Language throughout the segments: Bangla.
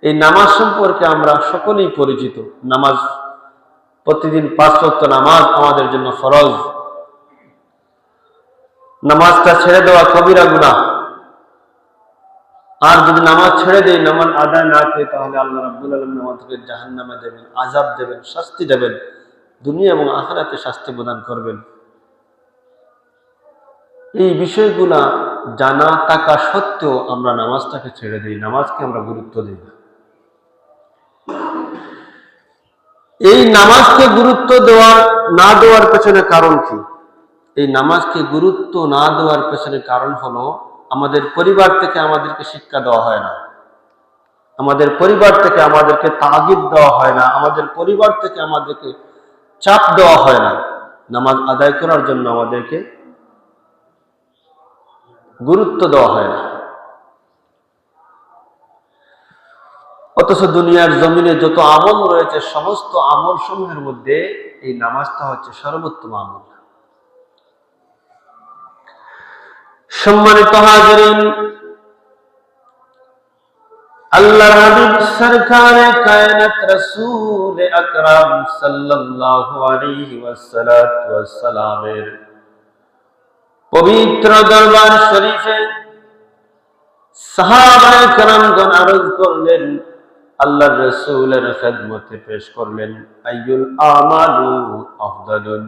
এই নামাজ সম্পর্কে আমরা সকলেই পরিচিত। নামাজ প্রতিদিন 5 ওয়াক্ত নামাজ আমাদের জন্য ফরজ। নামাজটা ছেড়ে দেওয়া কবিরা গুনাহ। আর যদি নামাজ ছেড়ে দেই, নামাজ আদায় না করি, তাহলে আল্লাহ রাব্বুল আলামিন আমাদেরকে জাহান্নামে দেবেন, আযাব দেবেন, শাস্তি দেবেন, দুনিয়া এবং আখিরাতে শাস্তি প্রদান করবেন। এই বিষয়গুলা জানা থাকা সত্ত্বেও আমরা নামাজটাকে ছেড়ে দিই, নামাজকে আমরা গুরুত্ব দিই না। এই নামাজকে গুরুত্ব না দেওয়ার পেছনে কারণ কি? এই নামাজকে গুরুত্ব না দেওয়ার পেছনে কারণ হলো, আমাদের পরিবার থেকে আমাদেরকে শিক্ষা দেওয়া হয় না, আমাদের পরিবার থেকে আমাদেরকে তাগিদ দেওয়া হয় না, আমাদের পরিবার থেকে আমাদেরকে চাপ দেওয়া হয় না নামাজ আদায় করার জন্য, আমাদেরকে গুরুত্ব দেওয়া হয় না। অথচ দুনিয়ার জমিনে যত আমল রয়েছে, সমস্ত আমল সমূহের মধ্যে এই নামাজটা হচ্ছে সর্বোত্তম আমল। সম্মানিত হাজিরিন, আল্লাহর হাবিব সরকারে কায়নাত রাসূল আকরাম সাল্লাল্লাহু আলাইহি ওয়াসাল্লামের পবিত্র দরবার শরীফে সাহাবায়ে কেরামগণ আরজ করলেন, আল্লাহর রাসূলের খেদমতে পেশ করলেন, আইয়ুল আমালু আফদালুন।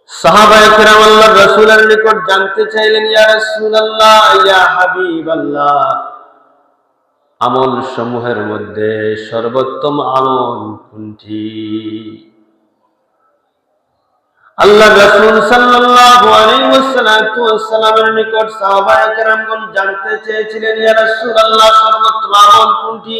সাহাবায়ে কেরাম আল্লাহর রাসূলের নিকট জানতে চাইলেন, ইয়া রাসূলুল্লাহ, ইয়া হাবিবাল্লাহ, আমল সমূহের মধ্যে সর্বোত্তম আমল কোনটি? আল্লাহর রাসূল সাল্লাল্লাহু আলাইহি ওয়াসাল্লামের নিকট সাহাবায়ে কেরামগণ জানতে চেয়েছিলেন, ইয়া রাসূলুল্লাহ, সর্বোত্তম আমল কোনটি?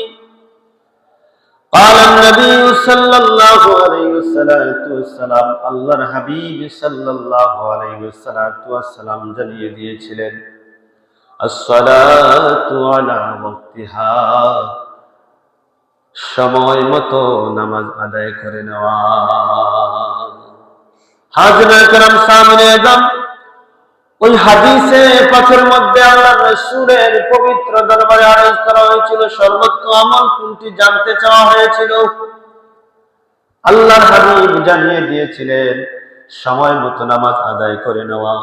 قال النبي صلى الله عليه وسلم, আল্লাহর হাবিব সাল্লাল্লাহু আলাইহি ওয়াসাল্লাম জানিয়ে দিয়েছিলেন, as-salatu ala waqtiha, সময় মতো নামাজ আদায় করে নেওয়া। হাজিরা کرام সামনে আদম, ওই হাদিসে পাকের মধ্যে আল্লাহর রাসূলের পবিত্র দরবারে আরজ করা হয়েছিল, সর্বোত্তম আমল কোনটি জানতে চাওয়া হয়েছিল। আল্লাহর হাবিব জানিয়ে দিয়েছিলেন, সময় মতো নামাজ আদায় করে নেওয়া।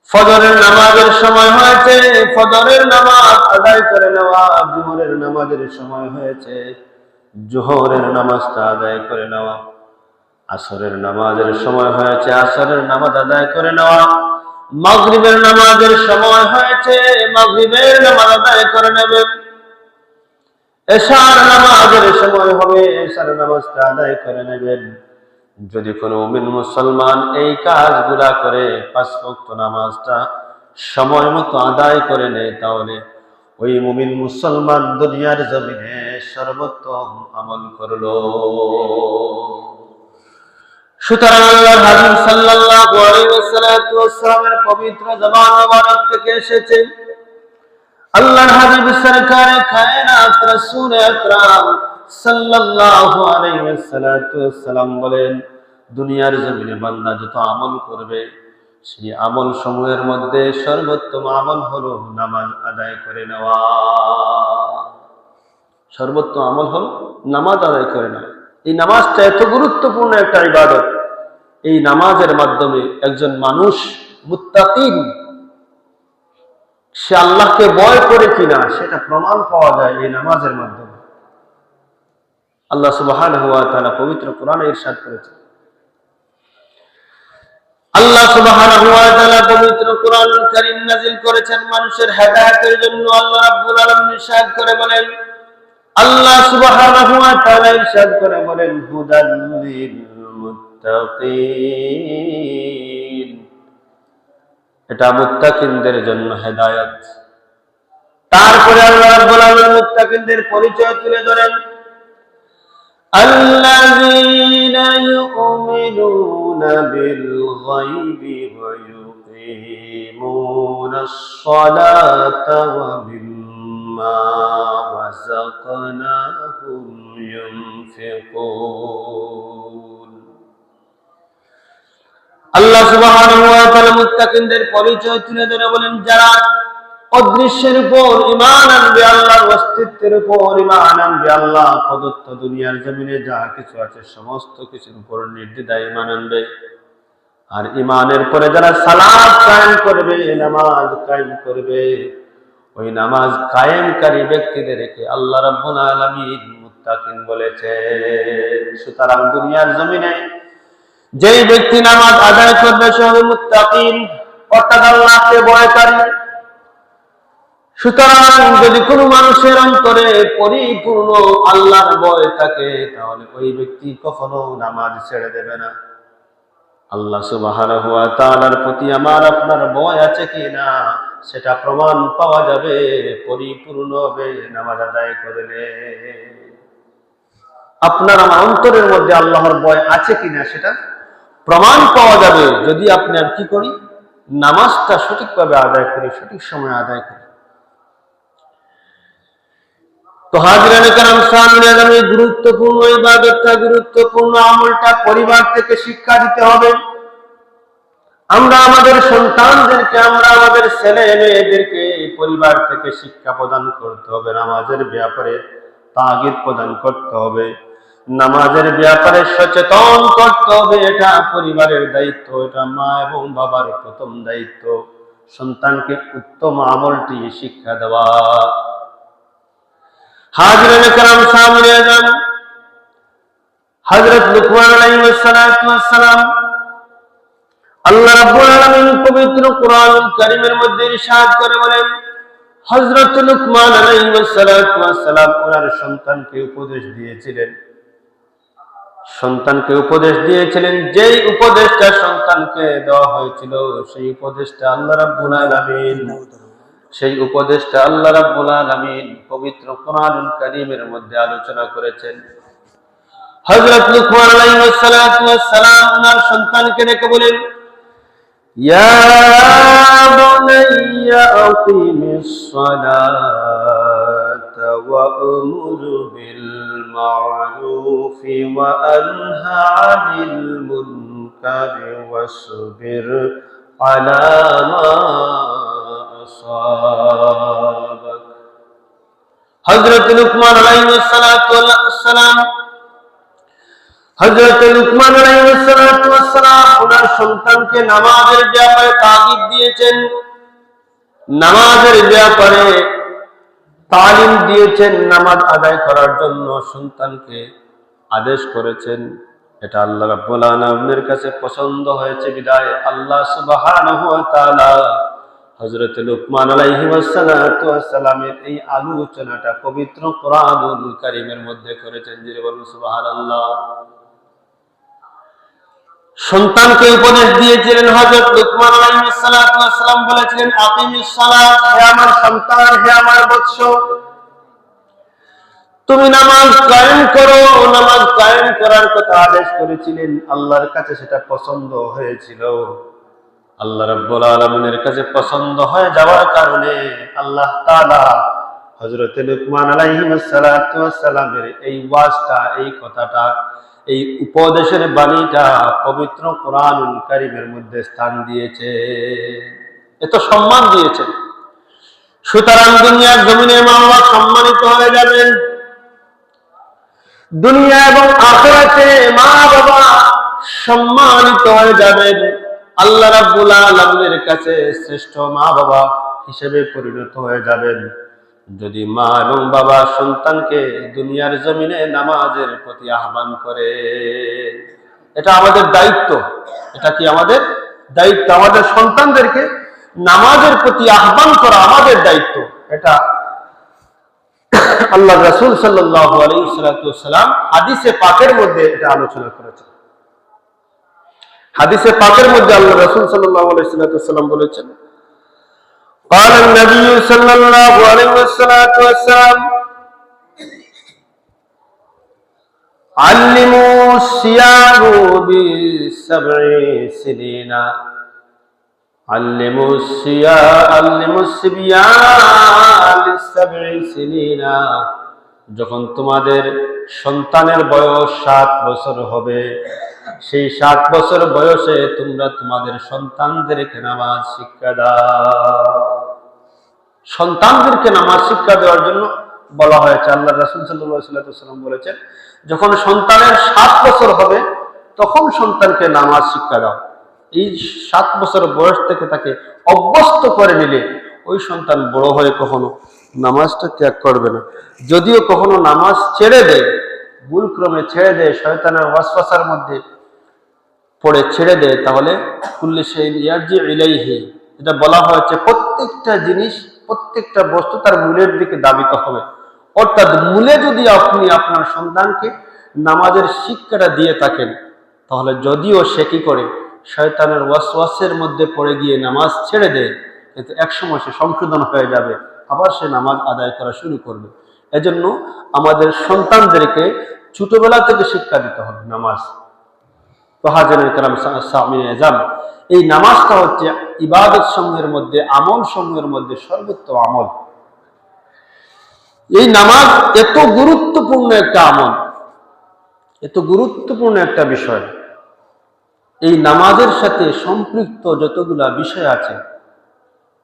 ফজরের নামাজের সময় হয়েছে, ফজরের নামাজ আদায় করে নেওয়া। জোহরের নামাজের সময় হয়েছে, জোহরের নামাজটা আদায় করে নেওয়া। আসরের নামাজের সময় হয়েছে, আসরের নামাজ আদায় করে নেওয়া। মাগরিবের নামাজের সময় হয়েছে, মাগরিবের নামাজ আদায় করে নেবেন। এশার নামাজের সময় হবে, এশার নামাজটা আদায় করে নেবেন। যদি কোনো মুমিন মুসলমান এই কাজগুলা করে, 5 ওয়াক্ত নামাজটা সময় মতো আদায় করে নেয়, তাহলে ওই মুমিন মুসলমান দুনিয়ার জমিনে সর্বোত্তম আমল করলো। সুতরাং আল্লাহর হাবিব সাল্লাল্লাহু আলাইহি ওয়াসাল্লামের পবিত্র জবান মোবারক থেকে এসেছে, আল্লাহর হাবিব সরকারে কায়নাত রাসূল আকরাম সাল্লাল্লাহু আলাইহি ওয়াসাল্লাম বলেন, দুনিয়ার জমিনে বান্দা যত আমল করবে, সেই আমল সমূহের মধ্যে সর্বোত্তম আমল হলো নামাজ আদায় করে নেওয়া। সর্বোত্তম আমল হলো নামাজ আদায় করে নেওয়া। এই নামাজটা এত গুরুত্বপূর্ণ একটা ইবাদত। এই নামাজের মাধ্যমে একজন মানুষ মুত্তাকিন, সে আল্লাহকে ভয় করে কিনা সেটা প্রমাণ পাওয়া যায় এই নামাজের মাধ্যমে। আল্লাহ সুবহানাহু ওয়া তাআলা পবিত্র কোরআনে ইরশাদ করেছেন, আল্লাহ সুবহানাহু ওয়া তাআলা পবিত্র কোরআনুল কারীম নাযিল করেছেন মানুষের হেদায়েতের জন্য। আল্লাহ রাব্বুল আলামিন ইরশাদ করে বলেন, আল্লাহ সুবহানাহু ওয়া তাআলা ইরশাদ করে বলেন, হুদাল লিল মুত্তাকিন, এটা মুত্তাকিনদের জন্য হেদায়েত। তারপরে আল্লাহ রাব্বুল আলামিন মুত্তাকিনদের পরিচয় তুলে ধরেন, আল্লাযীনা ইউমিনুনা বিল গায়বি ওয়া ইউকিমুনাস সালাতা ওয়া মিম্মা রাযাকনাহুম ইউনফিকুন। আল্লাহ সুবহানাহু ওয়া তাআলা মুত্তাকিনদের পরিচয় তুলে ধরে বলেন, যারা অদৃশ্যের উপর ঈমান আনবে, আল্লাহর অস্তিত্বের উপর ঈমান আনবে, আল্লাহ প্রদত্ত দুনিয়ার জমিনে যা কিছু আছে সমস্ত কিছুর উপর নির্দ্বিধায় ঈমান আনবে। আর ঈমানের পরে যারা সালাত কায়েম করবে, নামাজ কায়েম করবে, ওই নামাজ কায়েমকারী ব্যক্তিদেরকে আল্লাহ রাব্বুল আলামিন মুত্তাকিন বলেছেন। সুতরাং দুনিয়ার জমিনে যেই ব্যক্তি নামাজ আদায় করবে সে হবে মুত্তাকিন, অর্থাৎ আল্লাহকে ভয়কারী। সুতরাং যদি কোনো মানুষের অন্তরে পরিপূর্ণ আল্লাহর ভয় থাকে তাহলে ওই ব্যক্তি কখনো নামাজ ছেড়ে দেবে না। আল্লাহ সুবহানাহু ওয়া তাআলার প্রতি আমার আপনার ভয় আছে কিনা সেটা প্রমাণ পাওয়া যাবে পরিপূর্ণভাবে নামাজ আদায় করলে। আপনার আমার অন্তরের মধ্যে আল্লাহর ভয় আছে কিনা সেটা প্রমাণ পাওয়া যাবে যদি আপনি আর কি করি, নামাজটা সঠিকভাবে আদায় করি, সঠিক সময় আদায় করি। তো হাজিরানে কেরাম, সামনে আগামী গুরুত্বপূর্ণ ইবাদতটা, গুরুত্বপূর্ণ আমলটা পরিবার থেকে শিক্ষা দিতে হবে। আমরা আমাদের সন্তানদেরকে, আমরা আমাদের ছেলে মেয়েদেরকে পরিবার থেকে শিক্ষা প্রদান করতে হবে, নামাজের ব্যাপারে তাগিদ প্রদান করতে হবে, নামাজের ব্যাপারে সচেতন করতে হবে। এটা পরিবারের দায়িত্ব, এটা মা এবং বাবার প্রথম দায়িত্ব, সন্তানকে উত্তম আমলটি শিক্ষা দেওয়া। হাজিরানে কেরাম, সামনে যান, হযরত লুকমান আলাইহিস সালাতু ওয়াস সালাম, আল্লাহ রাব্বুল আলামিন পবিত্র কোরআনুল কারীমের মধ্যে ইরশাদ করে বলেন, হযরত লুকমান আলাইহিস সালাতু ওয়াস সালাম ওনার সন্তানকে উপদেশ দিয়েছিলেন, যেই উপদেশটা সন্তানকে দেওয়া হয়েছিল সেই উপদেশটা আল্লাহ রাব্বুল আলামিন পবিত্র কোরআনুল কারীমের মধ্যে আলোচনা করেছেন। হযরত লুকমান আলাইহিস সালাতু ওয়াস সালাম ওনার সন্তানকে ডেকে বলেন, ইয়া বুনাইয়া আকিমিস সালাতা ওয়া আমুর বিল মা'রুফি ওয়া আনহা আনিল মুনকারি ওয়াসবির আলা মা আসাবাক। হযরত লুকমান আলাইহিস সালাতু ওয়াস সালাম ওনার সন্তানকে নামাজের ব্যাপারে তাগিদ দিয়েছেন, নামাজের ব্যাপারে তালিম দিয়েছেন, নামাজ আদায় করার জন্য সন্তানকে আদেশ করেছেন। এটা আল্লাহ রাব্বুল আলামিনের কাছে পছন্দ হয়েছে বিদায় আল্লাহ সুবহানাহু ওয়া তাআলা হযরত লুকমান আলাইহিস সালাতু ওয়াস সালামের এই আলোচনাটা পবিত্র কোরআনুল কারীমের মধ্যে করেছেন। যিনি বলুন সুবহানাল্লাহ। সন্তানকে উপদেশ দিয়েছিলেন হযরত লুকমান আলাইহিস সালাতু ওয়াস সালাম, বলেছিলেন, আকিমিস সালাত, হে আমার সন্তান, হে আমার বৎস, তুমি নামাজ কায়েম করো। নামাজ কায়েম করার কথা আদেশ করেছিলেন, আল্লাহর কাছে সেটা পছন্দ হয়েছিল। আল্লাহ রাব্বুল আলামিনের কাছে পছন্দ হয়ে যাওয়ার কারণে আল্লাহ তাআলা হযরত লুকমান আলাইহিস সালাতু ওয়াস সালামের এই ওয়াজটা, এই কথাটা, এই উপদেশের বাণীটা পবিত্র কোরআনুল কারীমের মধ্যে স্থান দিয়েছে, এত সম্মান দিয়েছে। সুতরাং দুনিয়ার জমিনে মা বাবা সম্মানিত হয়ে যাবেন, দুনিয়া এবং আখিরাতে মা বাবা সম্মানিত হয়ে যাবেন, আল্লাহ রাব্বুল আলামিনের কাছে শ্রেষ্ঠ মা বাবা হিসেবে পরিণত হয়ে যাবেন যদি মা এবং বাবা সন্তানকে দুনিয়ার জমিনে নামাজের প্রতি আহ্বান করে। এটা আমাদের দায়িত্ব। এটা কি আমাদের দায়িত্ব? আমাদের সন্তানদেরকে নামাজের প্রতি আহ্বান করা আমাদের দায়িত্ব। এটা আল্লাহ রাসূল সাল্লাল্লাহু আলাইহি ওয়াসাল্লাম হাদিসে পাকের মধ্যে এটা আলোচনা করেছেন। হাদিসে পাকের মধ্যে আল্লাহ রাসূল সাল্লাল্লাহু আলাইহি ওয়াসাল্লাম বলেছেন, قال النبي صلى الله عليه وسلم علموا الصيام ب7 سنين علموا الصبيان ب7 سنين। যখন তোমাদের সন্তানের বয়স 7 বছর হবে, সেই 7 বছর বয়সে তোমরা তোমাদের সন্তানদেরকে নামাজ শিক্ষা দাও। সন্তানদেরকে নামাজ শিক্ষা দেওয়ার জন্য বলা হয়েছে। আল্লাহ রাসূল সাল্লাল্লাহু আলাইহি ওয়াসাল্লাম বলেছেন, যখন সন্তানের 7 বছর হবে তখন সন্তানকে নামাজ শিক্ষা দাও। এই 7 বছর বয়স থেকে তাকে অভ্যস্ত করে নিলে ওই সন্তান বড় হয়ে কখনো নামাজটা ত্যাগ করবে না। যদিও কখনো নামাজ ছেড়ে দেয়, ভুলক্রমে ছেড়ে দেয়, শয়তানের ওয়াসওয়াসার মধ্যে পড়ে ছেড়ে দেয়, তাহলে কুল্লি শাইইন ইয়ারজি ইলাইহি, এটা বলা হয়েছে প্রত্যেকটা জিনিস, প্রত্যেকটা বস্তু তার মূলের দিকে ধাবিত হবে। অর্থাৎ মূলে যদি আপনি আপনার সন্তানকে নামাজের শিক্ষাটা দিয়ে থাকেন, তাহলে যদিও সে কি করে শয়তানের ওয়াসওয়াসের মধ্যে পড়ে গিয়ে নামাজ ছেড়ে দেয়, কিন্তু একসময় সে সংশোধন হয়ে যাবে, আবার সে নামাজ আদায় করা শুরু করবে। এজন্য আমাদের সন্তানদেরকে ছোটবেলা থেকে শিক্ষা দিতে হবে নামাজ। তো হাজিরিন কিরাম, সামিঈন আযম, এই নামাজটা হচ্ছে ইবাদত সমূহের মধ্যে, আমল সমূহের মধ্যে সর্বোত্তম আমল। এই নামাজ এত গুরুত্বপূর্ণ একটা আমল, এত গুরুত্বপূর্ণ একটা বিষয়। এই নামাজের সাথে সম্পৃক্ত যতগুলা বিষয় আছে,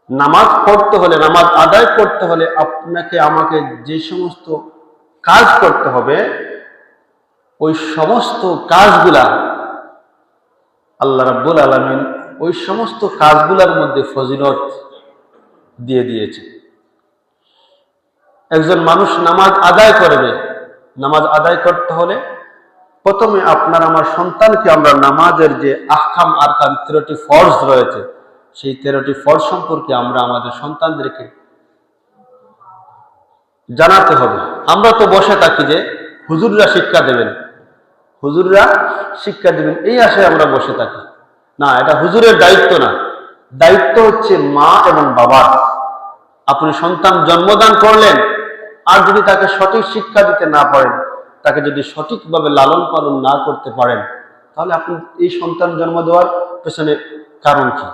নামাজ পড়তে হলে, নামাজ আদায় করতে হলে আপনাকে আমাকে যে সমস্ত কাজ করতে হবে, ওই সমস্ত কাজগুলা আল্লাহ রাব্বুল আলামিন ওই সমস্ত কাজগুলোর মধ্যে ফজিলত দিয়ে দিয়েছে। একজন মানুষ নামাজ আদায় করবে, নামাজ আদায় করতে হলে প্রথমে আপনার আমার সন্তানকে আমরা নামাজের যে আহকাম আরকান 13টি ফরজ রয়েছে, সেই 13টি ফরজ সম্পর্কে আমরা আমাদের সন্তানদেরকে জানাতে হবে। আমরা তো বসে থাকি যে হুজুররা শিক্ষা দেবেন, হুজুররা শিক্ষা দেবেন, এই আশায় আমরা বসে থাকি। না, এটা হুজুরের দায়িত্ব না, দায়িত্ব হচ্ছে মা এবং বাবার। আপনি সন্তান জন্মদান করলেন, আর যদি তাকে সঠিক শিক্ষা দিতে না পারেন, তাকে যদি সঠিকভাবে লালন পালন না করতে পারেন, তাহলে আপনি এই সন্তান জন্ম দেওয়ার পেছনে কারণ কি?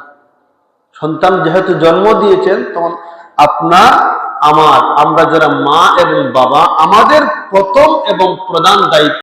সন্তান যেহেতু জন্ম দিয়েছেন, তখন আপনার আমার, আমরা যারা মা এবং বাবা, আমাদের প্রথম এবং প্রধান দায়িত্ব